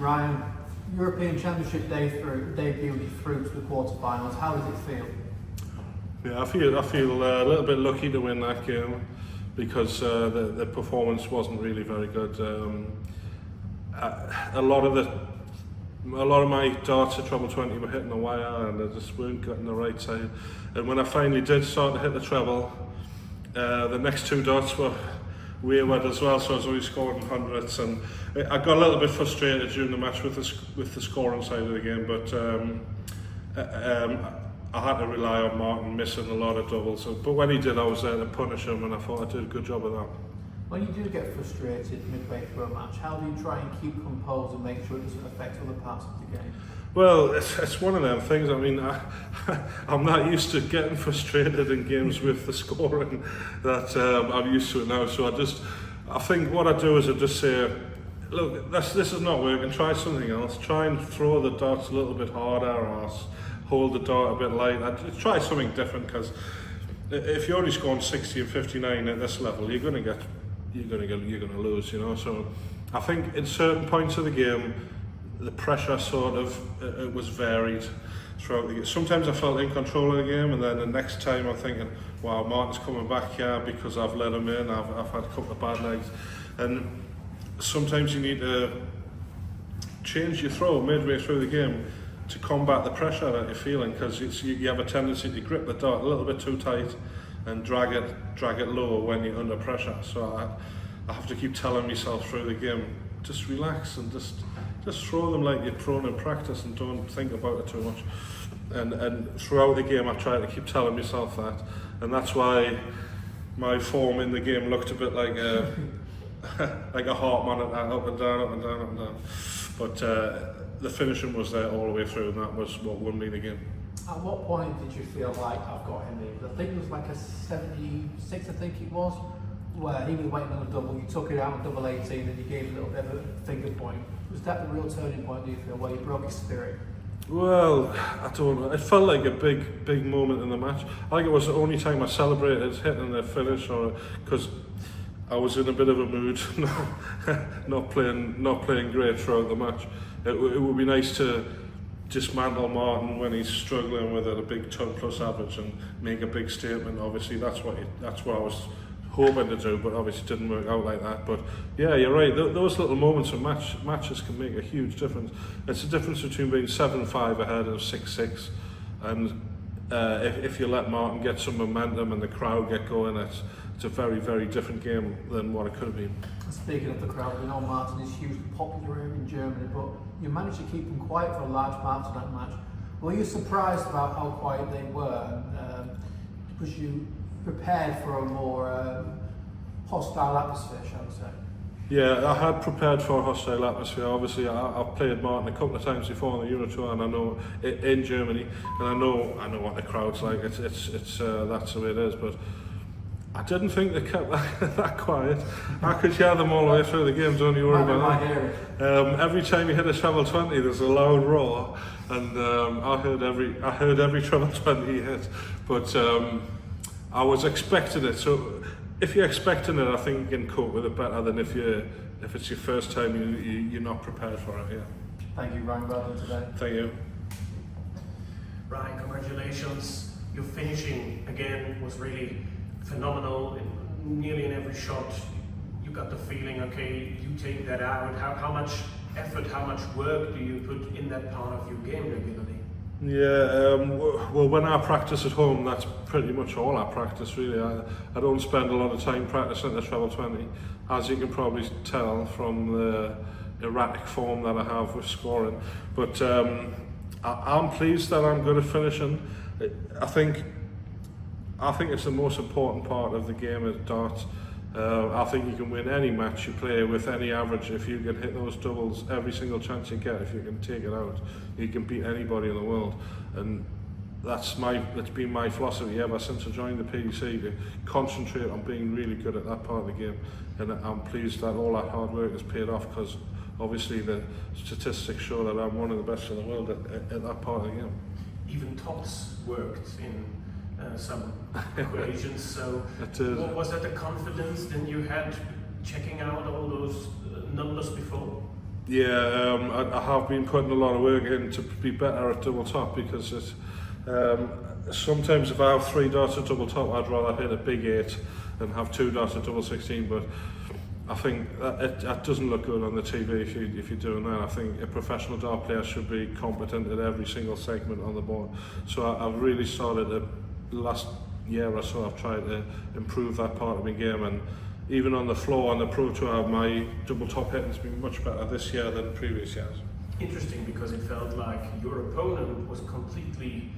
Ryan, European Championship debut through to the quarterfinals. How does it feel? Yeah, I feel a little bit lucky to win that game because the performance wasn't really very good. A lot of my darts at treble 20 were hitting the wire and they just weren't getting the right side. And when I finally did start to hit the treble, the next two darts were wayward as well, so I was only scoring hundreds, and I got a little bit frustrated during the match with the scoring side of the game, but I had to rely on Martin missing a lot of doubles. But when he did, I was there to punish him, and I thought I did a good job of that. When you do get frustrated midway through a match, how do you try and keep composed and make sure it doesn't affect other parts of the game? Well, it's one of them things. I mean, I'm not used to getting frustrated in games with the scoring that I'm used to it now. So I think what I do is I just say, look, this is not working, try something else. Try and throw the darts a little bit harder, or hold the dart a bit light. Try something different, because if you're only scoring 60 and 59 at this level, you're going to lose, you know. So I think in certain points of the game, the pressure sort of it was varied throughout the game. Sometimes I felt in control of the game, and then the next time I'm thinking, wow, Martin's coming back here because I've let him in, I've had a couple of bad legs. And sometimes you need to change your throw midway through the game to combat the pressure that you're feeling, because you have a tendency to grip the dart a little bit too tight and drag it lower when you're under pressure. So I have to keep telling myself through the game, just relax and just throw them like you're prone in practice and don't think about it too much. And throughout the game I try to keep telling myself that, and that's why my form in the game looked a bit like like a heart monitor, up and down, up and down, up and down. But the finishing was there all the way through, and that was what won me the game. At what point did you feel like, I've got him in? I think it was like a 76, I think it was, where he was waiting on a double, you took it out on double 18 and you gave a little bit of a finger point. Was that the real turning point, do you feel, where you broke his spirit? Well, I don't know. It felt like a big moment in the match. I think it was the only time I celebrated hitting the finish, or because I was in a bit of a mood, not playing great throughout the match. It would be nice to dismantle Martin when he's struggling with a big ton plus average and make a big statement. Obviously, that's what I was hoping to do, but obviously didn't work out like that. But yeah, you're right. Those little moments of matches can make a huge difference. It's the difference between being 7-5 ahead of 6-6, and if you let Martin get some momentum and the crowd get going, it's a very different game than what it could have been. Speaking of the crowd, we know Martin is hugely popular here in Germany, but you managed to keep them quiet for a large part of that match. Were you surprised about how quiet they were? Was you prepared for a more hostile atmosphere, shall we say? Yeah, I had prepared for a hostile atmosphere. Obviously, I've played Martin a couple of times before on the Euro Tour, and I know in Germany, and I know what the crowd's like. It's that's the way it is. But I didn't think they kept that quiet. I could hear them all the way through the game. Don't you worry about that. Every time you hit a treble 20, there's a loud roar, and I heard every treble 20 hit. But I was expecting it. So if you're expecting it, I think you can cope with it better than if it's your first time, you're not prepared for it. Yeah. Thank you, Ryan, well done today. Thank you. Ryan, congratulations. Your finishing again was really phenomenal. Nearly in every shot, you got the feeling, okay, you take that out. How much effort, how much work do you put in that part of your game regularly? Yeah, well, when I practice at home, that's pretty much all I practice, really. I don't spend a lot of time practicing the treble 20, as you can probably tell from the erratic form that I have with scoring. But I'm pleased that I'm good at finishing. I think it's the most important part of the game at darts. I think you can win any match you play with any average if you can hit those doubles every single chance you get. If you can take it out, you can beat anybody in the world, and that's been my philosophy ever since I joined the PDC, to concentrate on being really good at that part of the game. And I'm pleased that all that hard work has paid off, because obviously the statistics show that I'm one of the best in the world at that part of the game. Even tops worked in some equations, so what was that the confidence then you had checking out all those numbers before? I have been putting a lot of work in to be better at double top, because it's, sometimes if I have 3 darts at double top, I'd rather hit a big 8 than have 2 darts at double 16. But I think that doesn't look good on the TV if you're doing that. I think a professional dart player should be competent at every single segment on the board. So I've really started last year or so, I've tried to improve that part of my game, and even on the floor on the Pro Tour, my double top hitting's been much better this year than previous years. Interesting, because it felt like your opponent was completely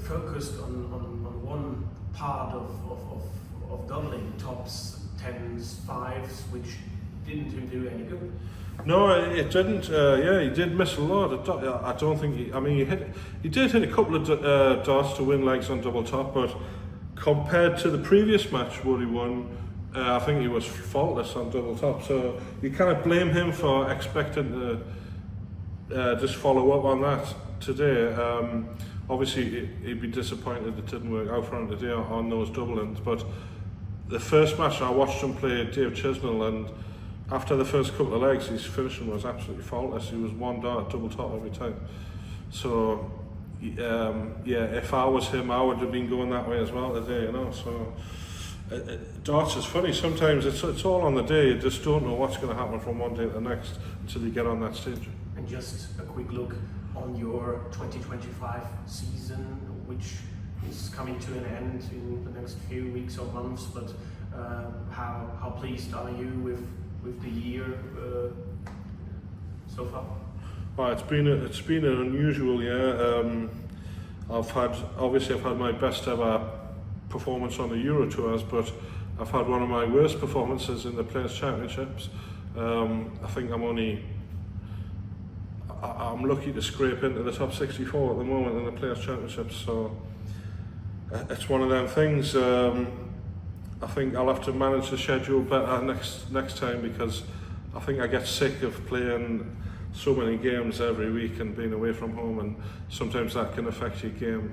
focused on one part of doubling, tops, 10s, 5s, which didn't do any good. No, it didn't. He did miss a lot. I don't think he did hit a couple of darts to win legs on double top, but compared to the previous match where he won, I think he was faultless on double top. So you can't blame him for expecting to just follow up on that today. Obviously, he'd be disappointed it didn't work out for him today on those double-ins, but the first match I watched him play Dave Chisnell, and after the first couple of legs, his finishing was absolutely faultless. He was 1 dart at double top every time. So, if I was him, I would have been going that way as well today, you know. So, darts is funny. Sometimes it's all on the day. You just don't know what's going to happen from one day to the next until you get on that stage. And just a quick look on your 2025 season, which is coming to an end in the next few weeks or months. But how pleased are you with the year so far? Well, it's been an unusual year. I've had my best ever performance on the Euro Tours, but I've had one of my worst performances in the Players Championships. I think I'm lucky to scrape into the top 64 at the moment in the Players Championships. So it's one of them things. I think I'll have to manage the schedule better next time, because I think I get sick of playing so many games every week and being away from home, and sometimes that can affect your game.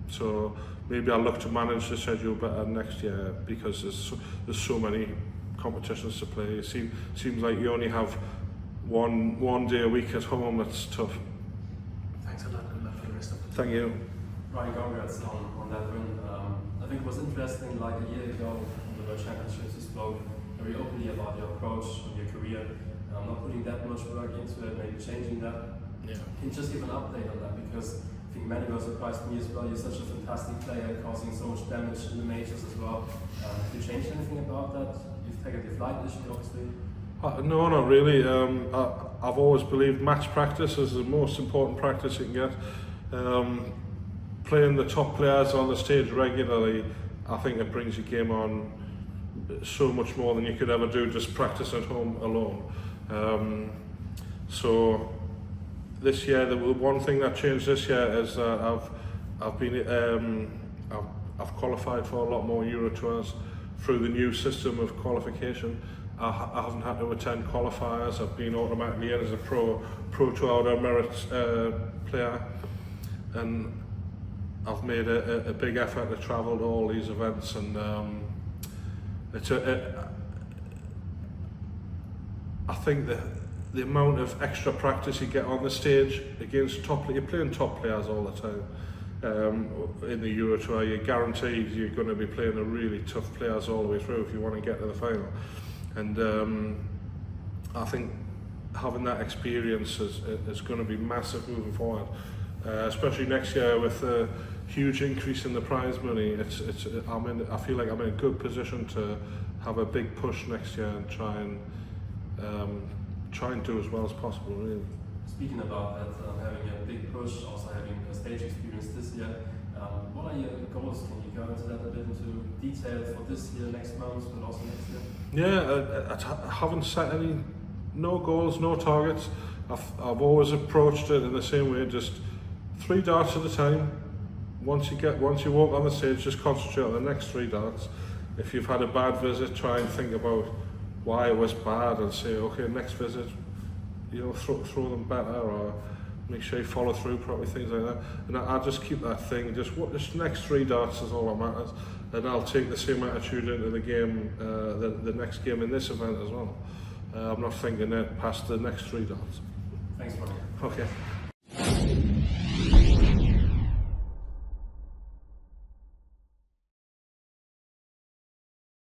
So maybe I'll look to manage the schedule better next year, because there's so many competitions to play. It seems like you only have one day a week at home. That's tough. Thanks a lot, and for the rest of the Thank you. Ryan, congrats on that win. I think it was interesting, like a year ago in the World Championships, you spoke very openly about your approach and your career. Not putting that much work into it, maybe changing that. Yeah. Can you just give an update on that? Because I think many were surprised me as well. You're such a fantastic player, causing so much damage in the majors as well. Have you changed anything about that? You've taken the flight issue, obviously. No, not really. I've always believed match practice is the most important practice you can get. Playing the top players on the stage regularly, I think it brings your game on so much more than you could ever do just practice at home alone. So this year, the one thing that changed this year is that I've qualified for a lot more Euro Tours through the new system of qualification. I haven't had to attend qualifiers. I've been automatically in as a pro tour merit player, and I've made a big effort to travel to all these events, and I think the amount of extra practice you get on the stage against you're playing top players all the time. In the Euro Tour, you're guaranteed you're going to be playing the really tough players all the way through if you want to get to the final. And I think having that experience is going to be massive moving forward, especially next year with a huge increase in the prize money. I feel like I'm in a good position to have a big push next year and try and do as well as possible, really. Speaking about that, having a big push, also having a stage experience this year, what are your goals? Can you go into that a bit into detail for this year, next month, but also next year? Yeah, I haven't set no goals, no targets. I've always approached it in the same way, just 3 darts at a time. Once you walk on the stage, just concentrate on the next 3 darts. If you've had a bad visit, try and think about why it was bad and say, okay, next visit, throw them better, or make sure you follow through properly, things like that. And I just keep that thing, just next 3 darts is all that matters. And I'll take the same attitude into the game, the next game in this event as well. I'm not thinking it past the next 3 darts. Thanks, Martin. Okay.